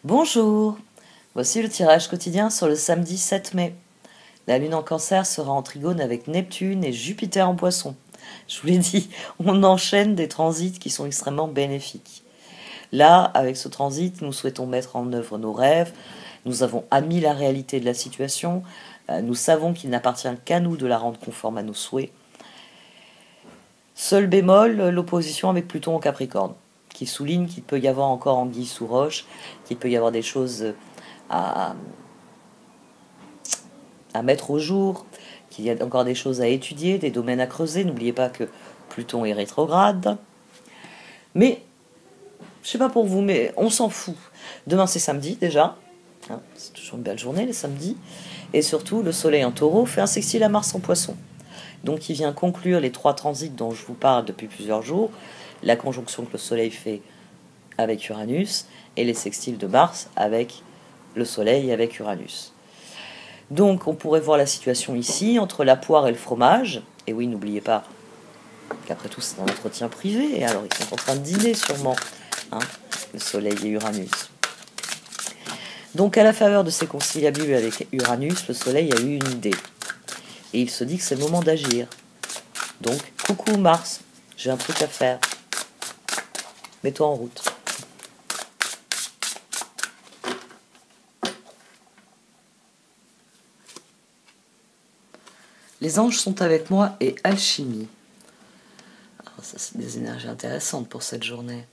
Bonjour, voici le tirage quotidien sur le samedi 7 mai. La lune en cancer sera en trigone avec Neptune et Jupiter en poisson. Je vous l'ai dit, on enchaîne des transits qui sont extrêmement bénéfiques. Là, avec ce transit, nous souhaitons mettre en œuvre nos rêves, nous avons admis la réalité de la situation, nous savons qu'il n'appartient qu'à nous de la rendre conforme à nos souhaits. Seul bémol, l'opposition avec Pluton en Capricorne, qui souligne qu'il peut y avoir encore anguille sous roche, qu'il peut y avoir des choses à mettre au jour, qu'il y a encore des choses à étudier, des domaines à creuser. N'oubliez pas que Pluton est rétrograde. Mais, je sais pas pour vous, mais on s'en fout. Demain c'est samedi déjà, c'est toujours une belle journée les samedis. Et surtout, le soleil en taureau fait un sextile à Mars en poisson. Donc il vient conclure les 3 transits dont je vous parle depuis plusieurs jours, la conjonction que le soleil fait avec Uranus et les sextiles de Mars avec le soleil et avec Uranus. Donc on pourrait voir la situation ici entre la poire et le fromage. Et oui, n'oubliez pas qu'après tout c'est un entretien privé, alors ils sont en train de dîner sûrement, le soleil et Uranus. Donc à la faveur de ces conciliabules avec Uranus, le soleil a eu une idée. Et il se dit que c'est le moment d'agir. Donc, coucou Mars, j'ai un truc à faire. Mets-toi en route. Les anges sont avec moi et alchimie. Alors ça, c'est des énergies intéressantes pour cette journée.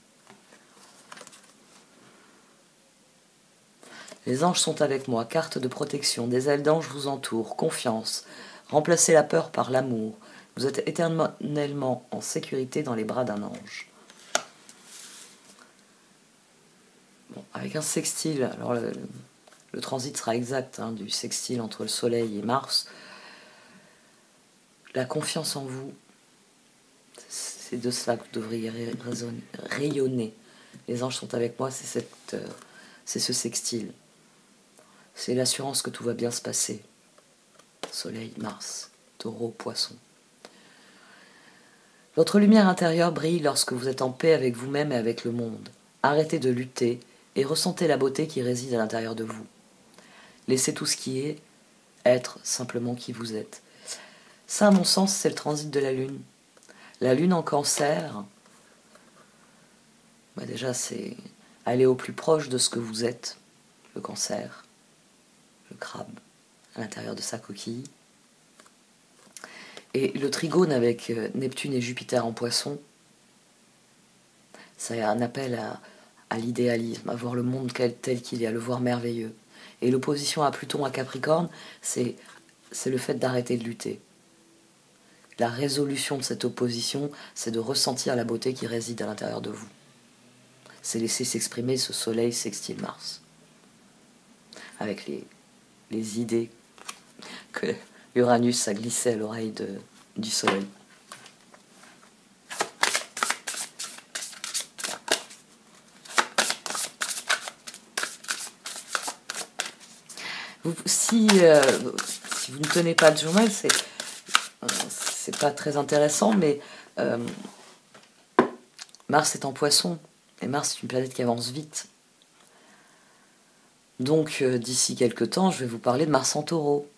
Les anges sont avec moi, carte de protection, des ailes d'ange vous entourent, confiance. Remplacez la peur par l'amour. Vous êtes éternellement en sécurité dans les bras d'un ange. Bon, avec un sextile, alors le transit sera exact du sextile entre le soleil et Mars. La confiance en vous, c'est de cela que vous devriez rayonner. Les anges sont avec moi, c'est ce sextile. C'est l'assurance que tout va bien se passer. Soleil, Mars, Taureau, Poisson. Votre lumière intérieure brille lorsque vous êtes en paix avec vous-même et avec le monde. Arrêtez de lutter et ressentez la beauté qui réside à l'intérieur de vous. Laissez tout ce qui est être simplement qui vous êtes. Ça, à mon sens, c'est le transit de la Lune. La Lune en Cancer, déjà, c'est aller au plus proche de ce que vous êtes, le Cancer, le crabe, à l'intérieur de sa coquille. Et le trigone avec Neptune et Jupiter en Poisson, c'est un appel à l'idéalisme, à voir le monde tel qu'il est, à le voir merveilleux. Et l'opposition à Pluton à Capricorne, c'est le fait d'arrêter de lutter. La résolution de cette opposition, c'est de ressentir la beauté qui réside à l'intérieur de vous. C'est laisser s'exprimer ce soleil sextile Mars. Avec les idées que Uranus a glissées à l'oreille du soleil. Si vous ne tenez pas de journal, c'est pas très intéressant, mais Mars est en Poisson, et Mars est une planète qui avance vite. Donc d'ici quelques temps, je vais vous parler de Mars en Taureau.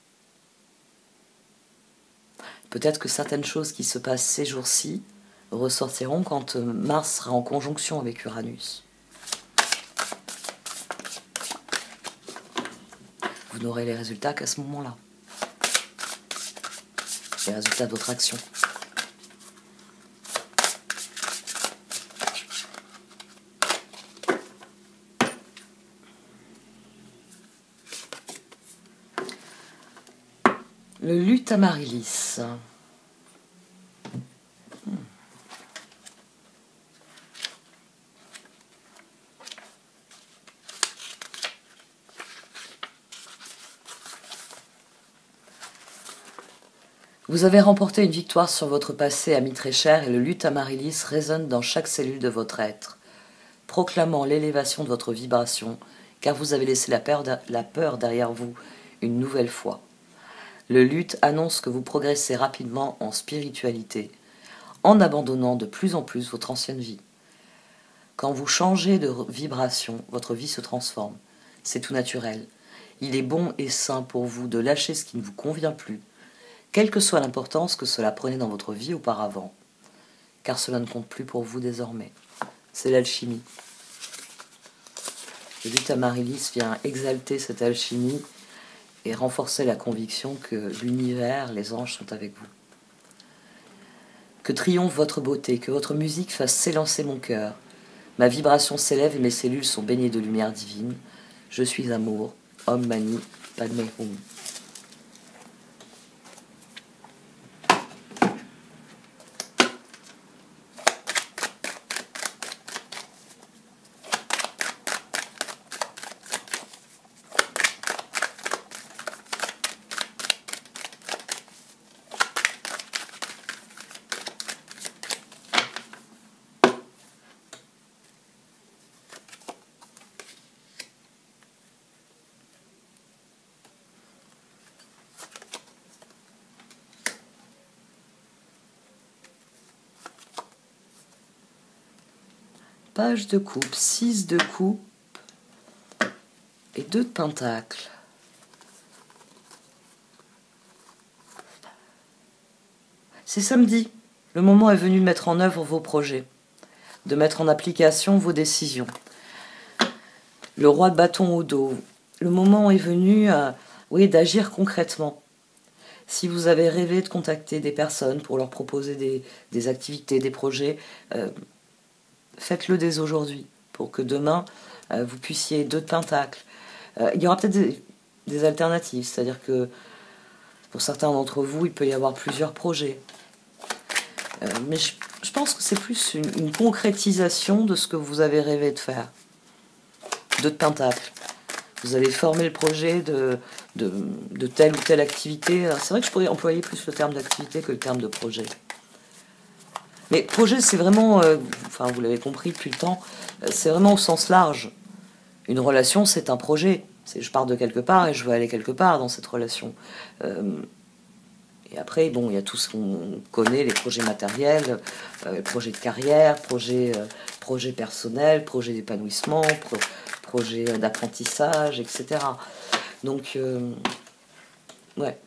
Peut-être que certaines choses qui se passent ces jours-ci ressortiront quand Mars sera en conjonction avec Uranus. Vous n'aurez les résultats qu'à ce moment-là. Les résultats de votre action. Le luth amaryllis. Vous avez remporté une victoire sur votre passé ami très cher et le luth amaryllis résonne dans chaque cellule de votre être, proclamant l'élévation de votre vibration, car vous avez laissé la peur derrière vous une nouvelle fois. Le luth annonce que vous progressez rapidement en spiritualité, en abandonnant de plus en plus votre ancienne vie. Quand vous changez de vibration, votre vie se transforme. C'est tout naturel. Il est bon et sain pour vous de lâcher ce qui ne vous convient plus, quelle que soit l'importance que cela prenait dans votre vie auparavant, car cela ne compte plus pour vous désormais. C'est l'alchimie. Le but Amaryllis vient exalter cette alchimie et renforcer la conviction que l'univers, les anges sont avec vous. Que triomphe votre beauté, que votre musique fasse s'élancer mon cœur. Ma vibration s'élève et mes cellules sont baignées de lumière divine. Je suis amour, Om Mani Padme Hum. Page de coupe, 6 de coupe et 2 de pentacle. C'est samedi. Le moment est venu de mettre en œuvre vos projets, de mettre en application vos décisions. Le roi de bâton au dos. Le moment est venu d'agir concrètement. Si vous avez rêvé de contacter des personnes pour leur proposer des activités, des projets, faites-le dès aujourd'hui, pour que demain, vous puissiez 2 de pentacle. Il y aura peut-être des alternatives, c'est-à-dire que pour certains d'entre vous, il peut y avoir plusieurs projets. Mais je pense que c'est plus une concrétisation de ce que vous avez rêvé de faire. 2 de pentacle. Vous avez formé le projet de telle ou telle activité. C'est vrai que je pourrais employer plus le terme d'activité que le terme de projet. Mais projet, c'est vraiment, vous l'avez compris depuis le temps, c'est vraiment au sens large. Une relation, c'est un projet. Je pars de quelque part et je veux aller quelque part dans cette relation. Et après, bon, il y a tout ce qu'on connaît, les projets matériels, les projets de carrière, projets personnels, projets d'épanouissement, projets d'apprentissage, etc. Donc, ouais.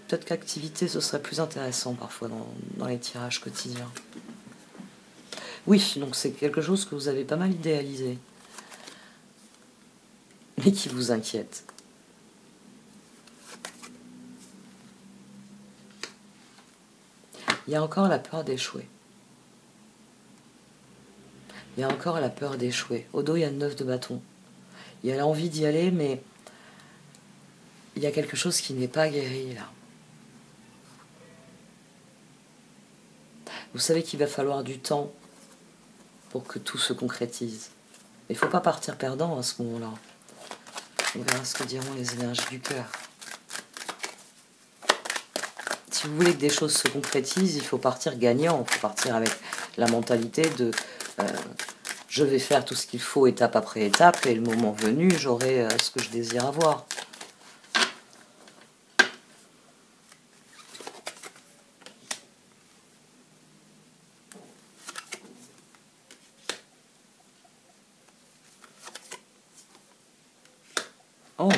Peut-être qu'activité, ce serait plus intéressant parfois dans les tirages quotidiens. Oui, donc c'est quelque chose que vous avez pas mal idéalisé, mais qui vous inquiète. Il y a encore la peur d'échouer. Il y a encore la peur d'échouer. Au dos, il y a 9 de bâton. Il y a l'envie d'y aller, mais il y a quelque chose qui n'est pas guéri, là. Vous savez qu'il va falloir du temps pour que tout se concrétise. Il ne faut pas partir perdant à ce moment-là. On verra ce que diront les énergies du cœur. Si vous voulez que des choses se concrétisent, il faut partir gagnant. Il faut partir avec la mentalité de je vais faire tout ce qu'il faut étape après étape et le moment venu, j'aurai ce que je désire avoir. Oh.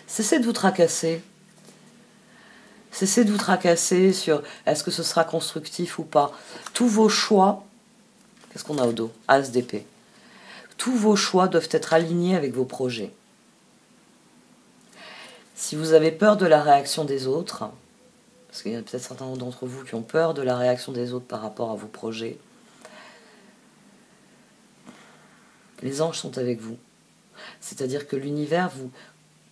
Cessez de vous tracasser. Cessez de vous tracasser sur est-ce que ce sera constructif ou pas. Tous vos choix, qu'est-ce qu'on a au dos? As d'épée. Tous vos choix doivent être alignés avec vos projets. Si vous avez peur de la réaction des autres, parce qu'il y a peut-être certains d'entre vous qui ont peur de la réaction des autres par rapport à vos projets, les anges sont avec vous. C'est-à-dire que l'univers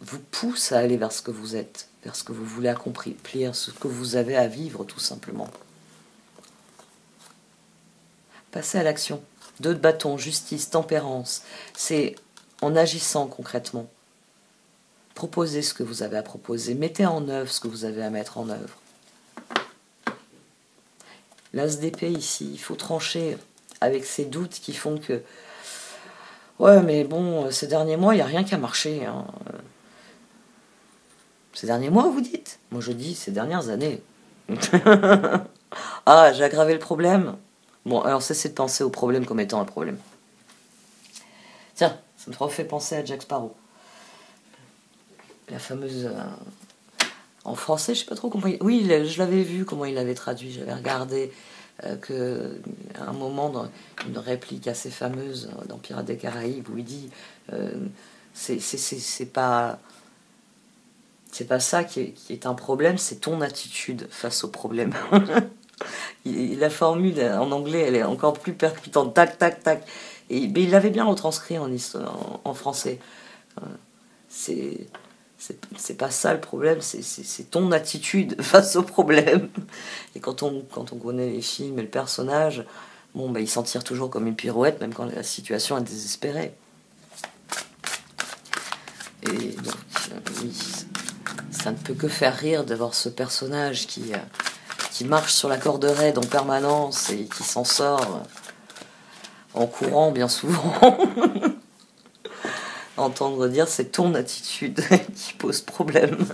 vous pousse à aller vers ce que vous êtes, vers ce que vous voulez accomplir, ce que vous avez à vivre tout simplement. Passez à l'action. 2 de bâton, justice, tempérance. C'est en agissant concrètement. Proposez ce que vous avez à proposer. Mettez en œuvre ce que vous avez à mettre en œuvre. L'as d'épée ici, il faut trancher avec ces doutes qui font que ouais, mais bon, ces derniers mois, il n'y a rien qui a marché. Hein. Ces derniers mois, vous dites? Moi, je dis ces dernières années. Ah, j'ai aggravé le problème. Bon, alors cessez de penser au problème comme étant un problème. Tiens, ça me refait penser à Jack Sparrow. La fameuse... en français, je sais pas trop comment... Oui, je l'avais vu, comment il l'avait traduit. J'avais regardé que à un moment, dans une réplique assez fameuse dans Pirates des Caraïbes, où il dit c'est pas... C'est pas ça qui est un problème, c'est ton attitude face au problème. La formule en anglais, elle est encore plus percutante. Tac, tac, tac. Mais il l'avait bien retranscrit en français. C'est pas ça le problème, c'est ton attitude face au problème. Et quand on connaît les films et le personnage, bon, il s'en tire toujours comme une pirouette, même quand la situation est désespérée. Et donc, oui, ça ne peut que faire rire de voir ce personnage qui marche sur la corde raide en permanence et qui s'en sort en courant bien souvent. Entendre dire c'est ton attitude qui pose problème.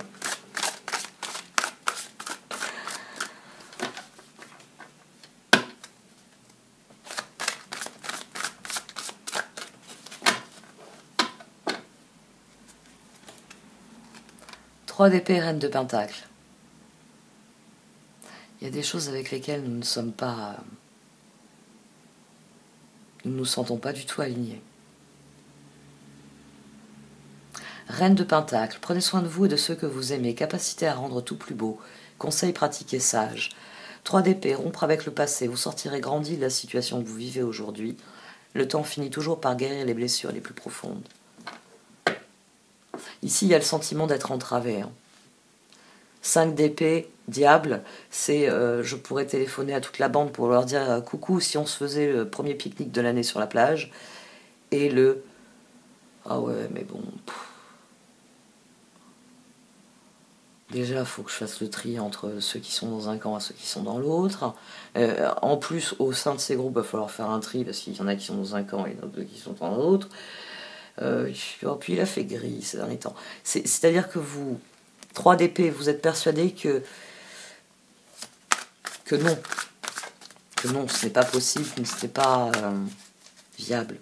Trois d'épée, reine de pentacle. Il y a des choses avec lesquelles nous ne sommes pas... Nous ne nous sentons pas du tout alignés. Reine de pentacle, prenez soin de vous et de ceux que vous aimez, capacité à rendre tout plus beau, conseil pratique et sage. 3 d'épée, rompre avec le passé, vous sortirez grandi de la situation que vous vivez aujourd'hui. Le temps finit toujours par guérir les blessures les plus profondes. Ici, il y a le sentiment d'être entravé. 5 d'épée, diable, c'est je pourrais téléphoner à toute la bande pour leur dire coucou si on se faisait le premier pique-nique de l'année sur la plage. Et le ah ouais, mais bon... Déjà, il faut que je fasse le tri entre ceux qui sont dans un camp et ceux qui sont dans l'autre. En plus, au sein de ces groupes, il va falloir faire un tri parce qu'il y en a qui sont dans un camp et d'autres qui sont dans l'autre. Puis il a fait gris ces derniers temps. C'est-à-dire que vous, 3 d'épée, vous êtes persuadé que non. Que non, ce n'est pas possible, que ce n'est pas viable.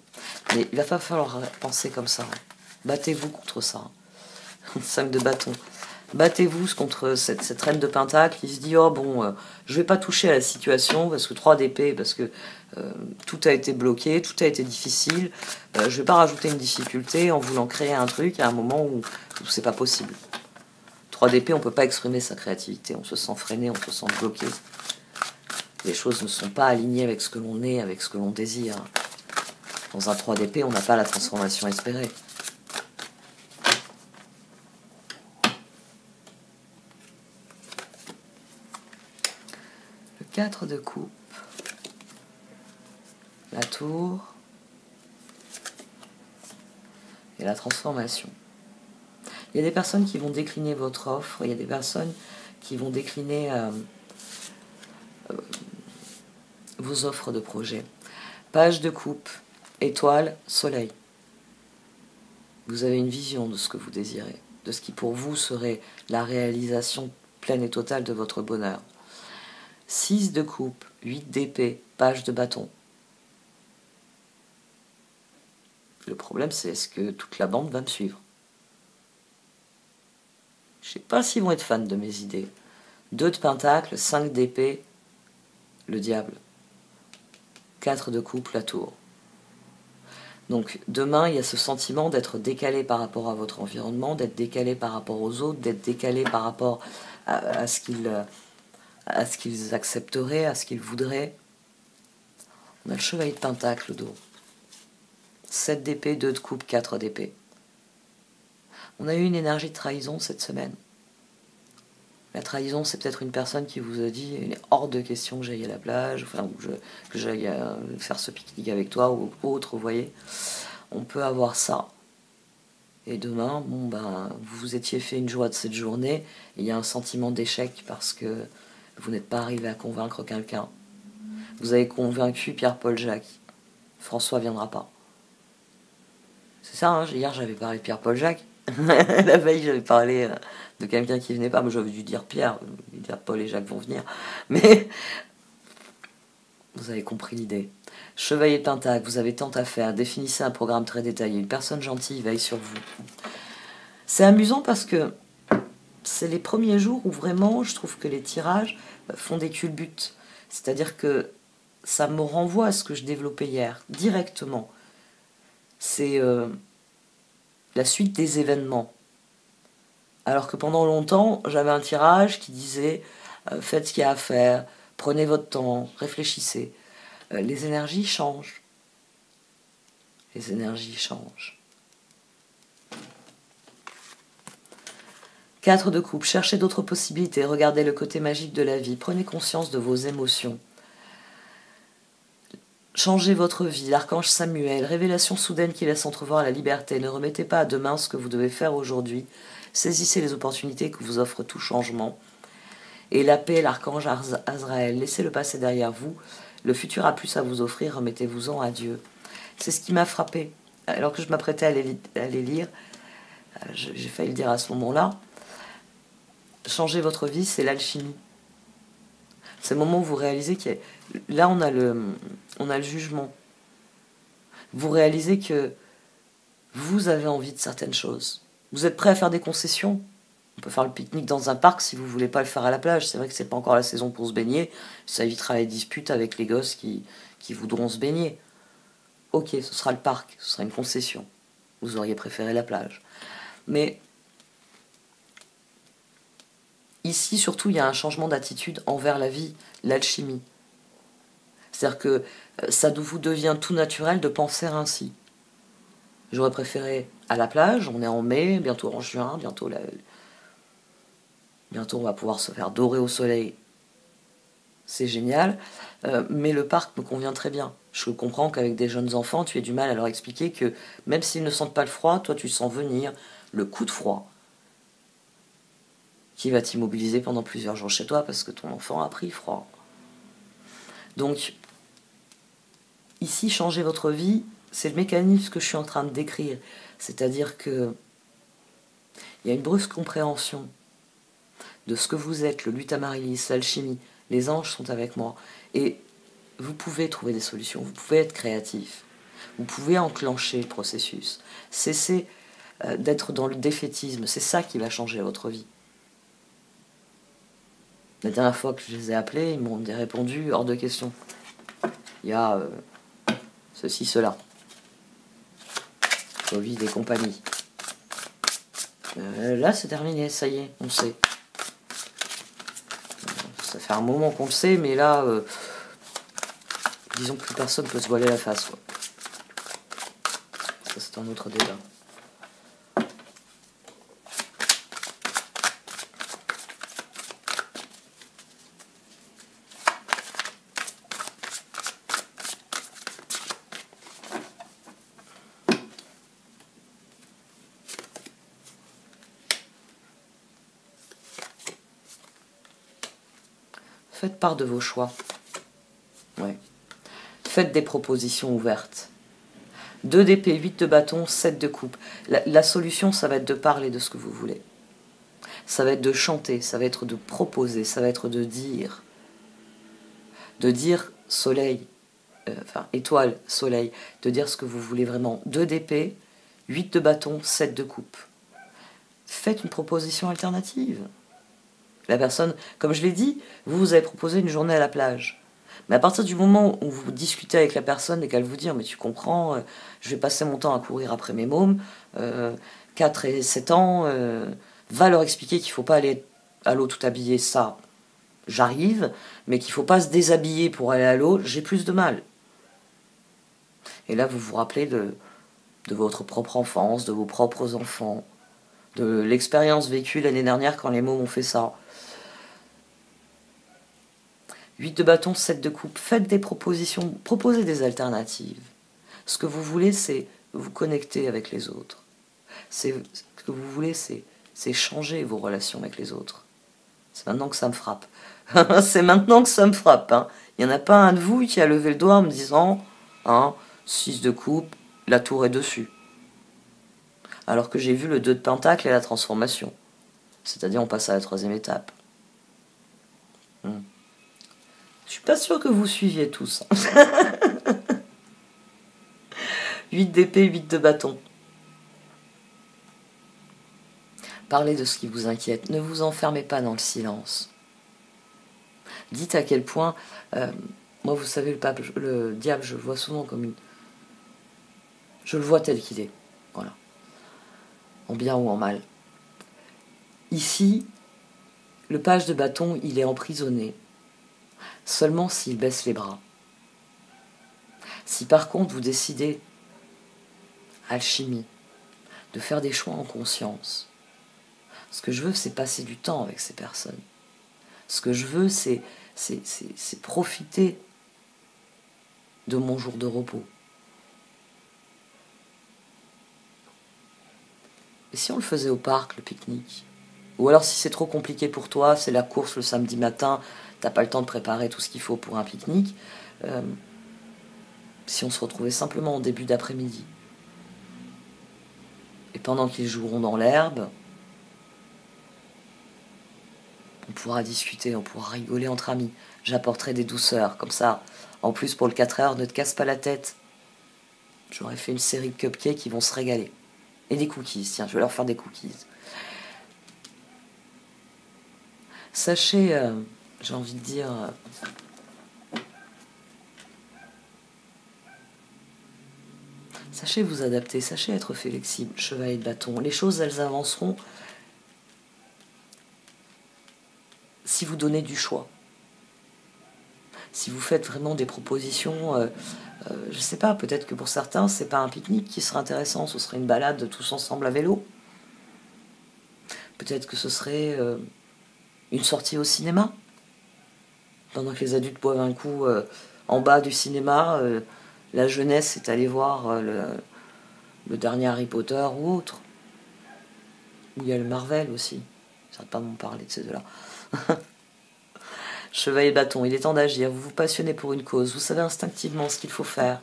Mais il va pas falloir penser comme ça. Battez-vous contre ça. 5 de bâton. Battez-vous contre cette reine de pentacle qui se dit oh bon, je vais pas toucher à la situation parce que 3 d'épée, parce que tout a été bloqué, tout a été difficile, je vais pas rajouter une difficulté en voulant créer un truc à un moment où c'est pas possible. 3 d'épée, on peut pas exprimer sa créativité, on se sent freiné, on se sent bloqué. Les choses ne sont pas alignées avec ce que l'on est, avec ce que l'on désire. Dans un 3 d'épée, on n'a pas la transformation espérée. Le 4 de coupe, la tour et la transformation. Il y a des personnes qui vont décliner votre offre, il y a des personnes qui vont décliner vos offres de projet. Page de coupe, étoile, soleil. Vous avez une vision de ce que vous désirez, de ce qui pour vous serait la réalisation pleine et totale de votre bonheur. 6 de coupe, 8 d'épée, page de bâton. Le problème, c'est est-ce que toute la bande va me suivre? Je ne sais pas s'ils vont être fans de mes idées. 2 de pentacle, 5 d'épée, le diable. 4 de coupe, la tour. Donc demain, il y a ce sentiment d'être décalé par rapport à votre environnement, d'être décalé par rapport aux autres, d'être décalé par rapport à ce qu'ils accepteraient, à ce qu'ils voudraient. On a le chevalier de pentacle au dos. 7 d'épée, 2 de coupe, 4 d'épée. On a eu une énergie de trahison cette semaine. La trahison, c'est peut-être une personne qui vous a dit il est hors de question que j'aille à la plage, enfin, que j'aille faire ce pique-nique avec toi ou autre, vous voyez. On peut avoir ça. Et demain, vous vous étiez fait une joie de cette journée, et il y a un sentiment d'échec parce que vous n'êtes pas arrivé à convaincre quelqu'un. Vous avez convaincu Pierre-Paul Jacques. François viendra pas. C'est ça, hein, hier j'avais parlé de Pierre-Paul Jacques. La veille j'avais parlé de quelqu'un qui venait pas, mais j'avais dû dire Pierre, dire Paul et Jacques vont venir. Mais Vous avez compris l'idée. Chevalier de Pentacle, vous avez tant à faire. Définissez un programme très détaillé. Une personne gentille veille sur vous. C'est amusant parce que c'est les premiers jours où vraiment je trouve que les tirages font des culbutes. C'est-à-dire que ça me renvoie à ce que je développais hier, directement. C'est la suite des événements. Alors que pendant longtemps, j'avais un tirage qui disait faites ce qu'il y a à faire, prenez votre temps, réfléchissez. Les énergies changent. Les énergies changent. 4 de coupe, cherchez d'autres possibilités, regardez le côté magique de la vie, prenez conscience de vos émotions. Changez votre vie, l'archange Samuel, révélation soudaine qui laisse entrevoir la liberté. Ne remettez pas à demain ce que vous devez faire aujourd'hui. Saisissez les opportunités que vous offre tout changement. Et la paix, l'archange Azraël, laissez le passé derrière vous. Le futur a plus à vous offrir, remettez-vous-en à Dieu. C'est ce qui m'a frappé. Alors que je m'apprêtais à les lire, j'ai failli le dire à ce moment-là. Changer votre vie, c'est l'alchimie. C'est le moment où vous réalisez que là, on a le jugement. Vous réalisez que vous avez envie de certaines choses. Vous êtes prêt à faire des concessions. On peut faire le pique-nique dans un parc si vous voulez pas le faire à la plage. C'est vrai que c'est pas encore la saison pour se baigner. Ça évitera les disputes avec les gosses qui voudront se baigner. Ok, ce sera le parc, ce sera une concession. Vous auriez préféré la plage. Mais ici, surtout, il y a un changement d'attitude envers la vie, l'alchimie. C'est-à-dire que ça vous devient tout naturel de penser ainsi. J'aurais préféré à la plage, on est en mai, bientôt en juin, bientôt on va pouvoir se faire dorer au soleil. C'est génial, mais le parc me convient très bien. Je comprends qu'avec des jeunes enfants, tu aies du mal à leur expliquer que même s'ils ne sentent pas le froid, toi tu sens venir le coup de froid qui va t'immobiliser pendant plusieurs jours chez toi parce que ton enfant a pris froid. Donc, ici, changer votre vie, c'est le mécanisme que je suis en train de décrire. C'est-à-dire que il y a une brusque compréhension de ce que vous êtes, le luth amaryllis, l'alchimie. Les anges sont avec moi. Et vous pouvez trouver des solutions, vous pouvez être créatif. Vous pouvez enclencher le processus. Cessez d'être dans le défaitisme. C'est ça qui va changer votre vie. La dernière fois que je les ai appelés, ils m'ont répondu hors de question. Il y a ceci, cela. Covid et compagnie. Là, c'est terminé, ça y est, on sait. Ça fait un moment qu'on le sait, mais là, disons que plus personne peut se voiler la face, quoi. Ça, c'est un autre débat. Faites part de vos choix. Ouais. Faites des propositions ouvertes. 2 d'épée, 8 de bâton, 7 de coupe. La solution, ça va être de parler de ce que vous voulez. Ça va être de chanter, ça va être de proposer, ça va être de dire. De dire soleil, étoile, soleil, de dire ce que vous voulez vraiment. 2 d'épée, 8 de bâton, 7 de coupe. Faites une proposition alternative. La personne, comme je l'ai dit, vous avez proposé une journée à la plage. Mais à partir du moment où vous discutez avec la personne et qu'elle vous dit « mais tu comprends, je vais passer mon temps à courir après mes mômes, 4 et 7 ans, va leur expliquer qu'il ne faut pas aller à l'eau tout habillé, ça, j'arrive, mais qu'il ne faut pas se déshabiller pour aller à l'eau, j'ai plus de mal. » Et là, vous vous rappelez de votre propre enfance, de vos propres enfants, de l'expérience vécue l'année dernière quand les mômes ont fait ça. 8 de bâton, 7 de coupe. Faites des propositions, proposez des alternatives. Ce que vous voulez, c'est vous connecter avec les autres. Ce que vous voulez, c'est changer vos relations avec les autres. C'est maintenant que ça me frappe. C'est maintenant que ça me frappe. Hein. Il n'y en a pas un de vous qui a levé le doigt en me disant 6 de coupe, la tour est dessus. Alors que j'ai vu le 2 de pentacle et la transformation. C'est-à-dire on passe à la 3e étape. Je Je suis pas sûre que vous suiviez tous. 8 d'épée, 8 de bâton. Parlez de ce qui vous inquiète. Ne vous enfermez pas dans le silence. Dites à quel point... moi, vous savez, le diable, je le vois souvent comme une... Je le vois tel qu'il est. Voilà. En bien ou en mal. Ici, le page de bâton, il est emprisonné. Seulement s'il baisse les bras. Si par contre vous décidez, alchimie, de faire des choix en conscience, ce que je veux, c'est passer du temps avec ces personnes. Ce que je veux, c'est profiter de mon jour de repos. Et si on le faisait au parc, le pique-nique? Ou alors si c'est trop compliqué pour toi, c'est la course le samedi matin, t'as pas le temps de préparer tout ce qu'il faut pour un pique-nique, si on se retrouvait simplement en début d'après-midi. Et pendant qu'ils joueront dans l'herbe, on pourra discuter, on pourra rigoler entre amis. J'apporterai des douceurs, comme ça. En plus, pour le 4 heures, ne te casse pas la tête. J'aurais fait une série de cupcakes qui vont se régaler. Et des cookies, tiens, je vais leur faire des cookies. Sachez, j'ai envie de dire... sachez vous adapter, sachez être flexible, chevalier de bâton. Les choses, elles avanceront si vous donnez du choix. Si vous faites vraiment des propositions, je sais pas, peut-être que pour certains, c'est pas un pique-nique qui serait intéressant, ce serait une balade tous ensemble à vélo. Peut-être que ce serait une sortie au cinéma. Pendant que les adultes boivent un coup en bas du cinéma, la jeunesse est allée voir le dernier Harry Potter ou autre. Ou il y a le Marvel aussi. J'arrête pas de m'en parler de ces deux-là. Chevalier de bâton, il est temps d'agir. Vous vous passionnez pour une cause. Vous savez instinctivement ce qu'il faut faire.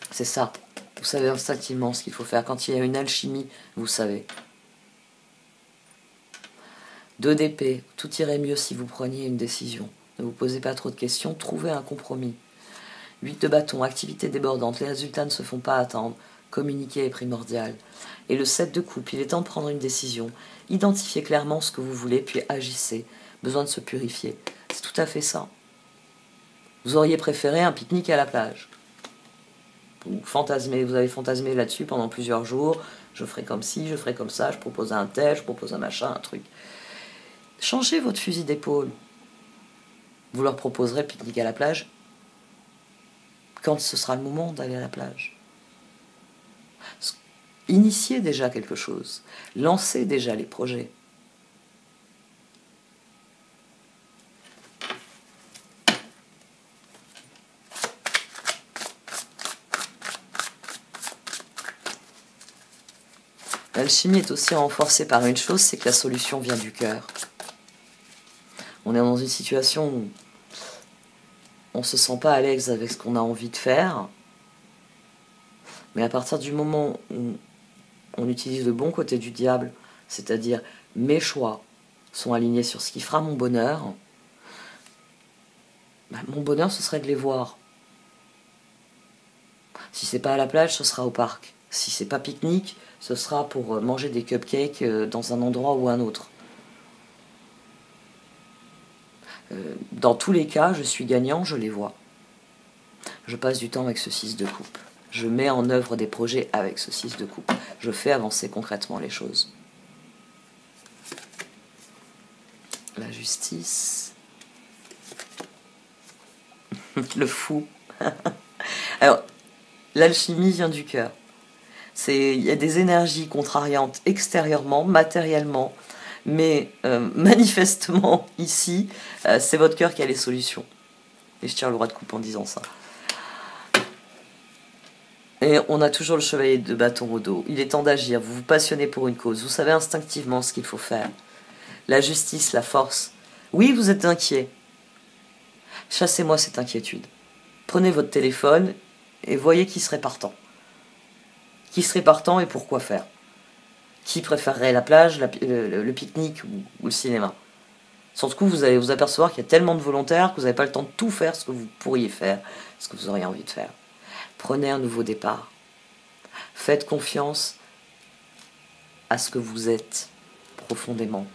C'est ça. Vous savez instinctivement ce qu'il faut faire. Quand il y a une alchimie, vous savez. 2 d'épée. Tout irait mieux si vous preniez une décision. Ne vous posez pas trop de questions. Trouvez un compromis. 8 de bâton. Activité débordante. Les résultats ne se font pas attendre. Communiquer est primordial. Et le 7 de coupe. Il est temps de prendre une décision. Identifiez clairement ce que vous voulez, puis agissez. Besoin de se purifier. C'est tout à fait ça. Vous auriez préféré un pique-nique à la plage. Vous avez fantasmé là-dessus pendant plusieurs jours. Je ferai comme ci, je ferai comme ça, je propose un tel, je propose un machin, un truc. Changez votre fusil d'épaule. Vous leur proposerez le pique-nique à la plage quand ce sera le moment d'aller à la plage. Initiez déjà quelque chose. Lancez déjà les projets. L'alchimie est aussi renforcée par une chose, c'est que la solution vient du cœur. On est dans une situation où on ne se sent pas à l'aise avec ce qu'on a envie de faire, mais à partir du moment où on utilise le bon côté du diable, c'est-à-dire mes choix sont alignés sur ce qui fera mon bonheur, mon bonheur ce serait de les voir. Si c'est pas à la plage, ce sera au parc. Si c'est pas pique-nique, ce sera pour manger des cupcakes dans un endroit ou un autre. Dans tous les cas, je suis gagnant, je les vois. Je passe du temps avec ce 6 de coupe. Je mets en œuvre des projets avec ce 6 de coupe. Je fais avancer concrètement les choses. La justice. Le fou. Alors, l'alchimie vient du cœur. Il y a des énergies contrariantes extérieurement, matériellement, mais manifestement, ici, c'est votre cœur qui a les solutions. Et je tire le roi de coupe en disant ça. Et on a toujours le chevalier de bâton au dos. Il est temps d'agir, vous vous passionnez pour une cause, vous savez instinctivement ce qu'il faut faire. La justice, la force. Oui, vous êtes inquiet. Chassez-moi cette inquiétude. Prenez votre téléphone et voyez qui serait partant. Qui serait partant et pourquoi faire? Qui préférerait la plage, le pique-nique ou le cinéma? Sur ce coup, vous allez vous apercevoir qu'il y a tellement de volontaires que vous n'avez pas le temps de tout faire ce que vous pourriez faire, ce que vous auriez envie de faire. Prenez un nouveau départ. Faites confiance à ce que vous êtes profondément.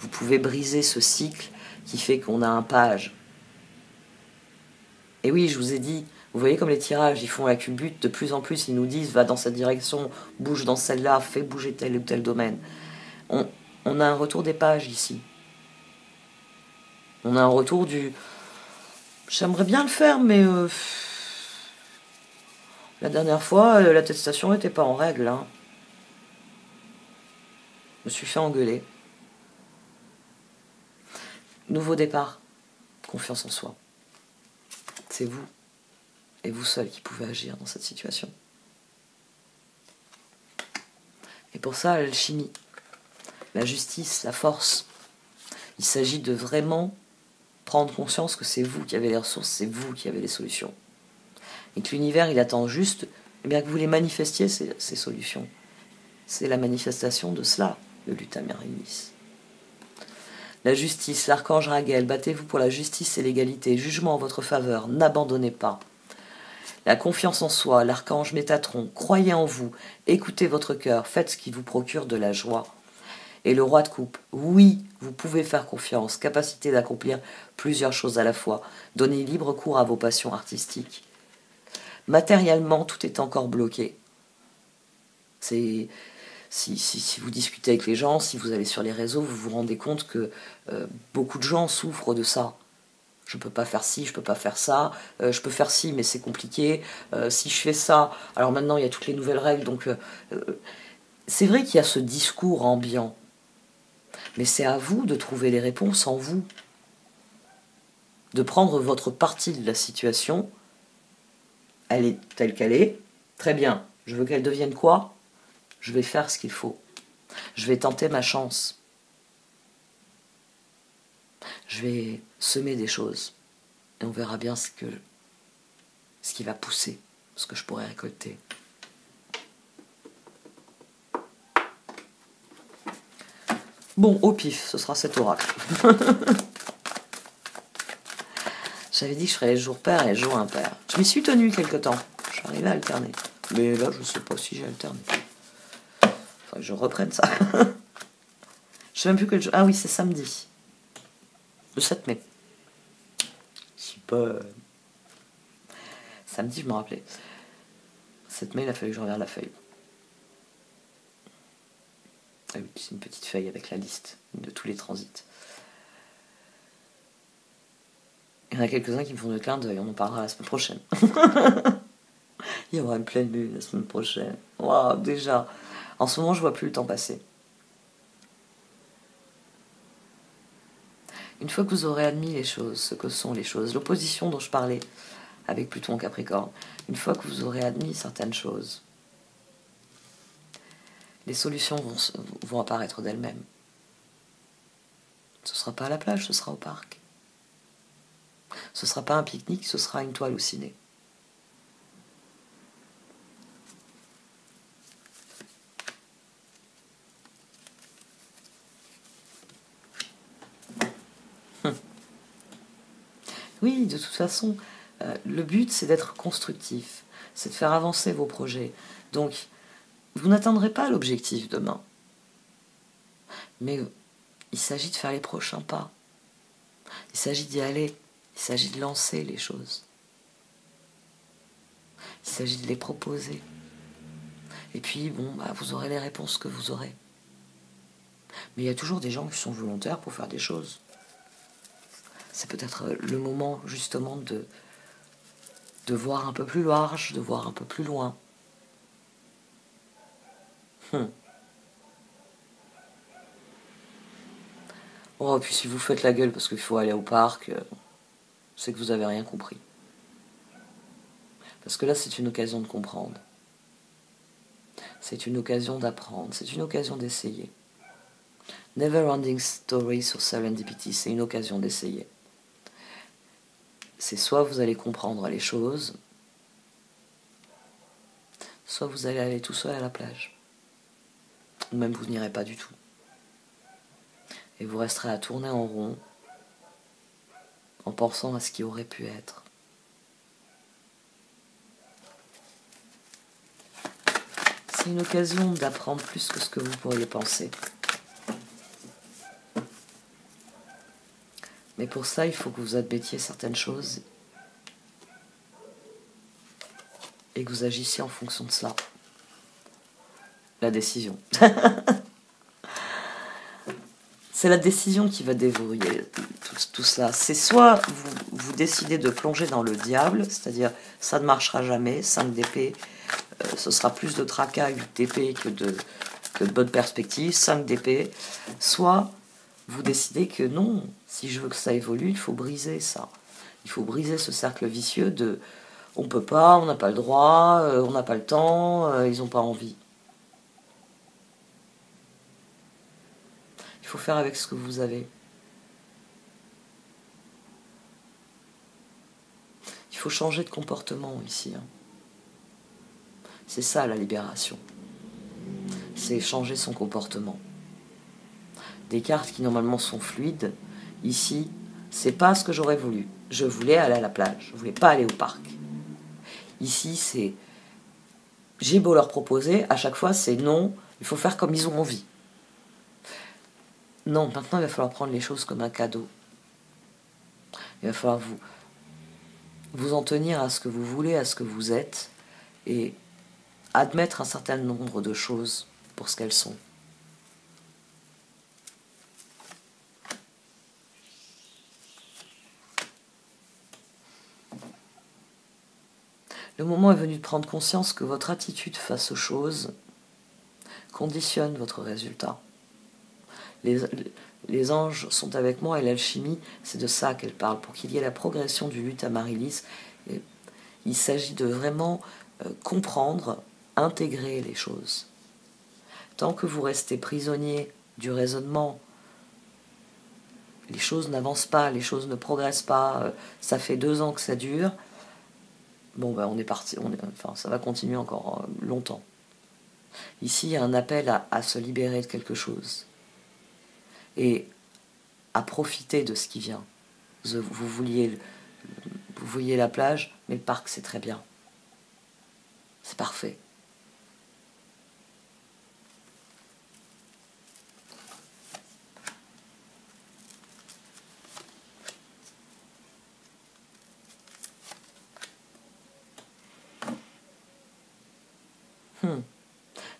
Vous pouvez briser ce cycle qui fait qu'on a un page. Et oui, je vous ai dit, vous voyez comme les tirages, ils font la culbute, de plus en plus ils nous disent va dans cette direction, bouge dans celle-là, fais bouger tel ou tel domaine. On a un retour des pages ici. On a un retour du... J'aimerais bien le faire, mais... La dernière fois, l'attestation n'était pas en règle. Hein. Je me suis fait engueuler. Nouveau départ. Confiance en soi. C'est vous, et vous seul, qui pouvez agir dans cette situation. Et pour ça, l'alchimie, la justice, la force. Il s'agit de vraiment prendre conscience que c'est vous qui avez les ressources, c'est vous qui avez les solutions. Et que l'univers, il attend juste que vous les manifestiez, ces solutions. C'est la manifestation de cela, le Lutamérinis. La justice, l'archange Raguel, battez-vous pour la justice et l'égalité, jugement en votre faveur, n'abandonnez pas. La confiance en soi, l'archange Métatron, croyez en vous, écoutez votre cœur, faites ce qui vous procure de la joie. Et le roi de coupe, oui, vous pouvez faire confiance, capacité d'accomplir plusieurs choses à la fois, donnez libre cours à vos passions artistiques. Matériellement, tout est encore bloqué. Si vous discutez avec les gens, si vous allez sur les réseaux, vous vous rendez compte que beaucoup de gens souffrent de ça. Je ne peux pas faire ci, je ne peux pas faire ça, je peux faire ci, mais c'est compliqué. Si je fais ça, alors maintenant il y a toutes les nouvelles règles. Donc c'est vrai qu'il y a ce discours ambiant, mais c'est à vous de trouver les réponses en vous, de prendre votre partie de la situation. Elle est telle qu'elle est, très bien. Je veux qu'elle devienne quoi ? Je vais faire ce qu'il faut. Je vais tenter ma chance. Je vais semer des choses. Et on verra bien ce qui va pousser, ce que je pourrais récolter. Bon, au pif, ce sera cet oracle. J'avais dit que je ferais les jours pairs et les jours impairs. Je m'y suis tenue quelque temps. Je suis arrivée à alterner. Mais là, je ne sais pas si j'ai alterné. Faudrait que je reprenne ça. Je sais même plus quel jour. Ah oui, c'est samedi. Le 7 mai. C'est pas... Samedi, je me rappelais. 7 mai, il a fallu que je regarde la feuille. Ah oui, c'est une petite feuille avec la liste de tous les transits. Il y en a quelques-uns qui me font de clin d'œil, on en parlera la semaine prochaine. Il y aura une pleine lune la semaine prochaine. Waouh, déjà. En ce moment, je vois plus le temps passer. Une fois que vous aurez admis les choses, ce que sont les choses, l'opposition dont je parlais avec Pluton en Capricorne, une fois que vous aurez admis certaines choses, les solutions vont apparaître d'elles-mêmes. Ce ne sera pas à la plage, ce sera au parc. Ce ne sera pas un pique-nique, ce sera une toile au ciné. Oui, de toute façon, le but c'est d'être constructif, c'est de faire avancer vos projets. Donc, vous n'atteindrez pas l'objectif demain. Mais il s'agit de faire les prochains pas. Il s'agit d'y aller. Il s'agit de lancer les choses. Il s'agit de les proposer. Et puis, bon, vous aurez les réponses que vous aurez. Mais il y a toujours des gens qui sont volontaires pour faire des choses. C'est peut-être le moment, justement, de voir un peu plus large, de voir un peu plus loin. Oh, puis si vous faites la gueule parce qu'il faut aller au parc, c'est que vous avez rien compris. Parce que là, c'est une occasion de comprendre. C'est une occasion d'apprendre. C'est une occasion d'essayer. Never-ending story sur Serendipity, c'est une occasion d'essayer. C'est soit vous allez comprendre les choses, soit vous allez aller tout seul à la plage. Ou même vous n'irez pas du tout. Et vous resterez à tourner en rond, en pensant à ce qui aurait pu être. C'est une occasion d'apprendre plus que ce que vous pourriez penser. Mais pour ça, il faut que vous admettiez certaines choses et que vous agissiez en fonction de cela. La décision. C'est la décision qui va déverrouiller tout cela. C'est soit vous décidez de plonger dans le diable, c'est-à-dire ça ne marchera jamais, 5 d'épée, ce sera plus de tracas 8 d'épée que de bonnes perspectives, 5 d'épée, soit vous décidez que non, si je veux que ça évolue, il faut briser ça. Il faut briser ce cercle vicieux de on peut pas, on n'a pas le droit, on n'a pas le temps, ils n'ont pas envie. Il faut faire avec ce que vous avez. Il faut changer de comportement ici. C'est ça la libération. C'est changer son comportement. Des cartes qui normalement sont fluides, ici, c'est pas ce que j'aurais voulu. Je voulais aller à la plage, je voulais pas aller au parc. Ici, c'est j'ai beau leur proposer, à chaque fois c'est non, il faut faire comme ils ont envie. Non, maintenant il va falloir prendre les choses comme un cadeau. Il va falloir vous en tenir à ce que vous voulez, à ce que vous êtes, et admettre un certain nombre de choses pour ce qu'elles sont. Le moment est venu de prendre conscience que votre attitude face aux choses conditionne votre résultat. Les anges sont avec moi et l'alchimie, c'est de ça qu'elle parle. Pour qu'il y ait la progression du lutte Amaryllis, il s'agit de vraiment comprendre, intégrer les choses. Tant que vous restez prisonnier du raisonnement, les choses n'avancent pas, les choses ne progressent pas, ça fait 2 ans que ça dure, bon ben on est parti, enfin ça va continuer encore longtemps. Ici il y a un appel à se libérer de quelque chose et à profiter de ce qui vient. Vous vouliez la plage, mais le parc c'est très bien, c'est parfait.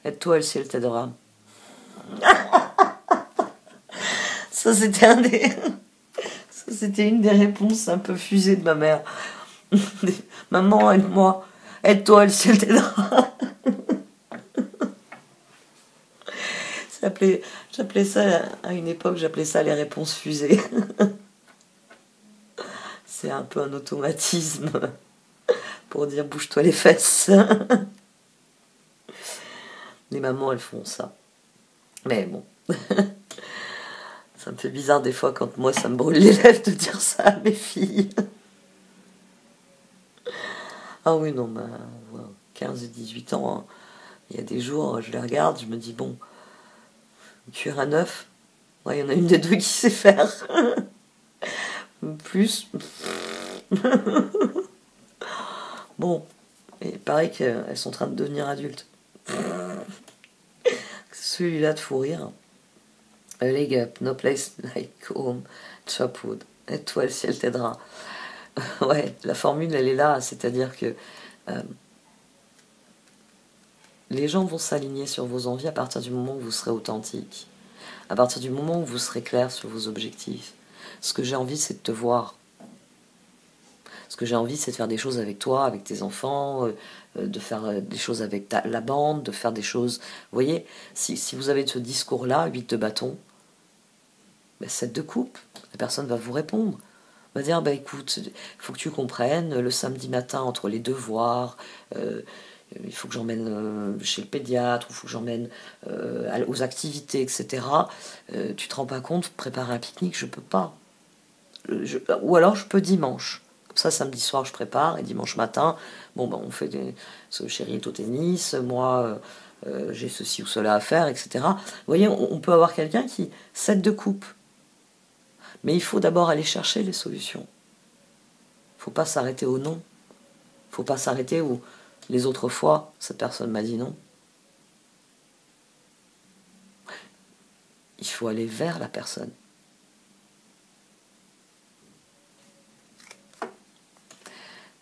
Aide-toi, le ciel t'aidera. Ça, c'était une des réponses un peu fusées de ma mère. Maman, aide-moi. Aide-toi, le ciel t'aidera. J'appelais ça, à une époque, j'appelais ça les réponses fusées. C'est un peu un automatisme pour dire bouge-toi les fesses. Les mamans, elles font ça. Mais bon. Ça me fait bizarre des fois quand moi, ça me brûle les lèvres de dire ça à mes filles. Ah oui, non, 15 et 18 ans, hein. Il y a des jours, je les regarde, je me dis, bon, cuire à 9, ouais, il y en a une des deux qui sait faire. Plus. Bon, et pareil qu'elles sont en train de devenir adultes. Celui-là de fou rire. A leg up, no place like home, chopwood. Et toi, le ciel t'aidera. Ouais, la formule, elle est là, c'est-à-dire que les gens vont s'aligner sur vos envies à partir du moment où vous serez authentique, à partir du moment où vous serez clair sur vos objectifs. Ce que j'ai envie, c'est de te voir. Ce que j'ai envie, c'est de faire des choses avec toi, avec tes enfants, de faire des choses avec la bande, de faire des choses... Vous voyez, si vous avez ce discours-là, 8 de bâton, 7 de coupe, la personne va vous répondre. Va dire, écoute, il faut que tu comprennes, le samedi matin, entre les devoirs, il faut que j'emmène chez le pédiatre, il faut que j'emmène aux activités, etc. Tu te rends pas compte, préparer un pique-nique, je peux pas. Ou alors je peux dimanche. Comme ça, samedi soir, je prépare, et dimanche matin, on fait ce chéri est au tennis, moi, j'ai ceci ou cela à faire, etc. Vous voyez, on peut avoir quelqu'un qui 7 de coupe. Mais il faut d'abord aller chercher les solutions. Faut pas s'arrêter au non. Faut pas s'arrêter où les autres fois, cette personne m'a dit non. Il faut aller vers la personne.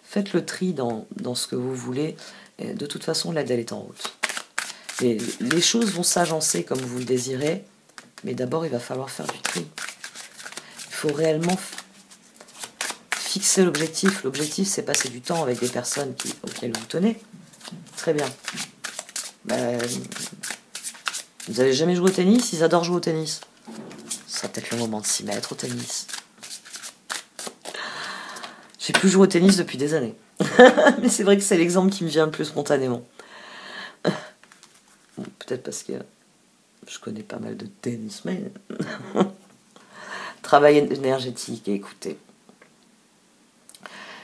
Faites le tri dans ce que vous voulez. Et de toute façon, l'aide, elle est en route. Et les choses vont s'agencer comme vous le désirez, mais d'abord, il va falloir faire du tri. Il faut réellement fixer l'objectif. L'objectif, c'est passer du temps avec des personnes auxquelles vous tenez. Très bien. Vous n'avez jamais joué au tennis, ils adorent jouer au tennis. Ce sera peut-être le moment de s'y mettre au tennis. J'ai plus joué au tennis depuis des années. Mais c'est vrai que c'est l'exemple qui me vient le plus spontanément. Bon, peut-être parce que je connais pas mal de tennis, mais... Travail énergétique, et écoutez.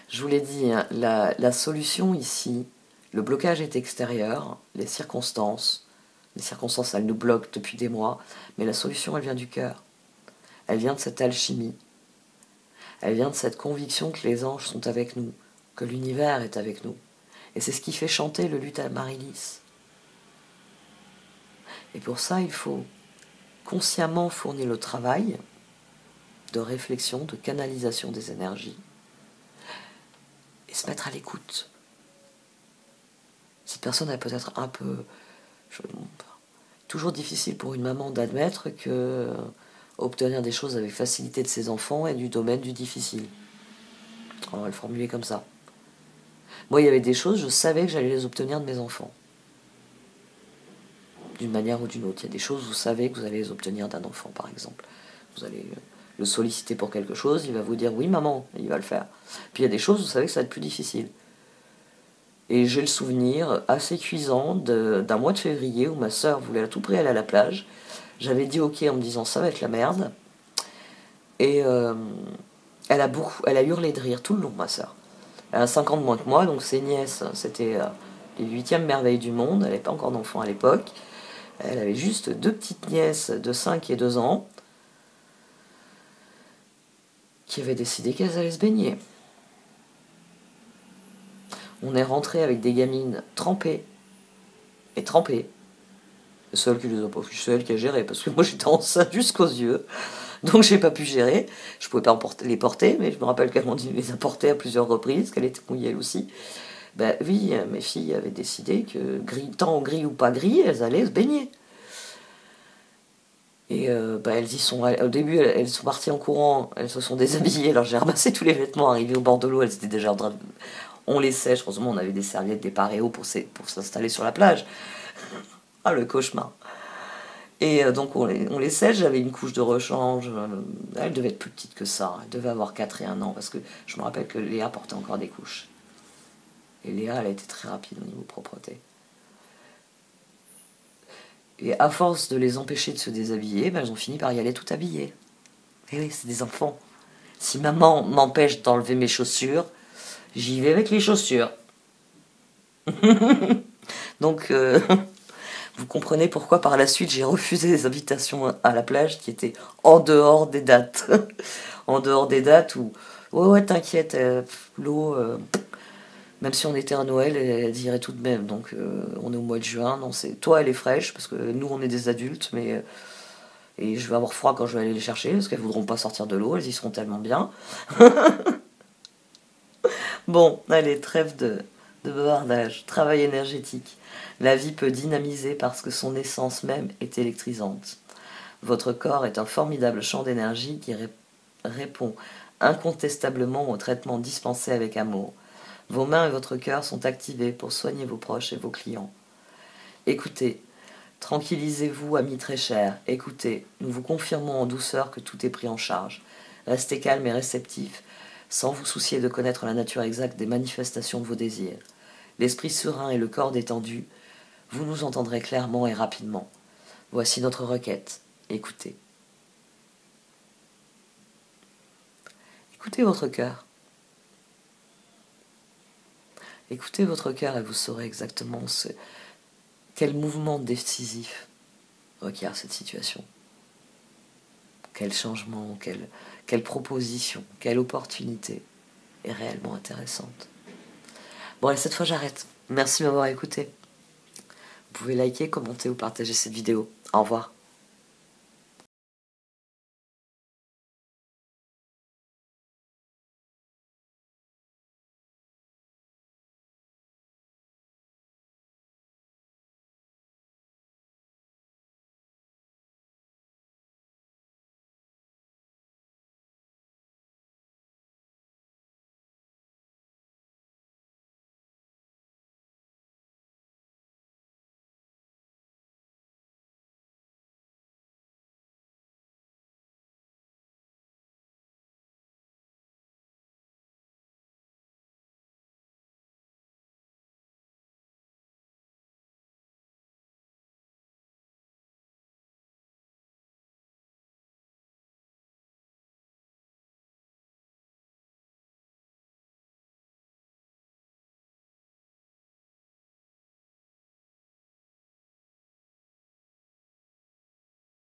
Je vous l'ai dit, hein, la solution ici, le blocage est extérieur, les circonstances, elles nous bloquent depuis des mois, mais la solution, elle vient du cœur. Elle vient de cette alchimie. Elle vient de cette conviction que les anges sont avec nous, que l'univers est avec nous. Et c'est ce qui fait chanter le luth Amaryllis. Et pour ça, il faut consciemment fournir le travail de réflexion, de canalisation des énergies, et se mettre à l'écoute. Cette personne, elle peut être un peu... toujours difficile pour une maman d'admettre que obtenir des choses avec facilité de ses enfants est du domaine du difficile. On va le formuler comme ça. Moi, il y avait des choses, je savais que j'allais les obtenir de mes enfants. D'une manière ou d'une autre. Il y a des choses, vous savez que vous allez les obtenir d'un enfant, par exemple. Vous allez le solliciter pour quelque chose, il va vous dire « oui, maman », et il va le faire. Puis il y a des choses, vous savez que ça va être plus difficile. Et j'ai le souvenir assez cuisant d'un mois de février où ma sœur voulait à tout prix aller à la plage. J'avais dit ok en me disant ça va être la merde. Et elle a hurlé de rire tout le long, ma sœur. Elle a 5 ans de moins que moi, donc ses nièces, c'était les 8e merveilles du monde. Elle n'avait pas encore d'enfant à l'époque. Elle avait juste 2 petites nièces de 5 et 2 ans qui avaient décidé qu'elles allaient se baigner. On est rentré avec des gamines trempées. Et trempées. C'est elle qui les a pas, c'est elle qui a géré, parce que moi j'étais enceinte jusqu'aux yeux. Donc j'ai pas pu gérer. Je pouvais pas les porter, mais je me rappelle qu'Amandine les a portées à plusieurs reprises, qu'elle était mouillée elle aussi. Ben oui, mes filles avaient décidé que tant gris ou pas gris, elles allaient se baigner. Et elles y sont. Au début, elles sont parties en courant, elles se sont déshabillées. Alors j'ai ramassé tous les vêtements, arrivés au bord de l'eau, elles étaient déjà en train de... On les sèche, heureusement on avait des serviettes, des paréos pour s'installer sur la plage. Ah, le cauchemar. Et donc on les sèche, j'avais une couche de rechange, elle devait être plus petite que ça, elle devait avoir 4 et 1 ans, parce que je me rappelle que Léa portait encore des couches. Et Léa, elle a été très rapide au niveau propreté. Et à force de les empêcher de se déshabiller, elles ont fini par y aller tout habillées. Et oui, c'est des enfants. Si maman m'empêche d'enlever mes chaussures, j'y vais avec les chaussures. Donc... vous comprenez pourquoi par la suite j'ai refusé les invitations à la plage qui étaient en dehors des dates. En dehors des dates où, ouais, t'inquiète, l'eau, même si on était à Noël, elle irait tout de même. Donc on est au mois de juin, non, toi elle est fraîche, parce que nous on est des adultes, mais... et je vais avoir froid quand je vais aller les chercher, parce qu'elles voudront pas sortir de l'eau, elles y seront tellement bien. Bon, allez, trêve de bavardage, travail énergétique. La vie peut dynamiser parce que son essence même est électrisante. Votre corps est un formidable champ d'énergie qui répond incontestablement au traitement dispensé avec amour. Vos mains et votre cœur sont activés pour soigner vos proches et vos clients. Écoutez, tranquillisez-vous, amis très chers, écoutez, nous vous confirmons en douceur que tout est pris en charge. Restez calme et réceptif, sans vous soucier de connaître la nature exacte des manifestations de vos désirs. L'esprit serein et le corps détendu, vous nous entendrez clairement et rapidement. Voici notre requête. Écoutez. Écoutez votre cœur. Écoutez votre cœur et vous saurez exactement quel mouvement décisif requiert cette situation. Quel changement, quelle proposition, quelle opportunité. est réellement intéressante. Bon, allez, cette fois j'arrête. Merci de m'avoir écouté. Vous pouvez liker, commenter ou partager cette vidéo. Au revoir.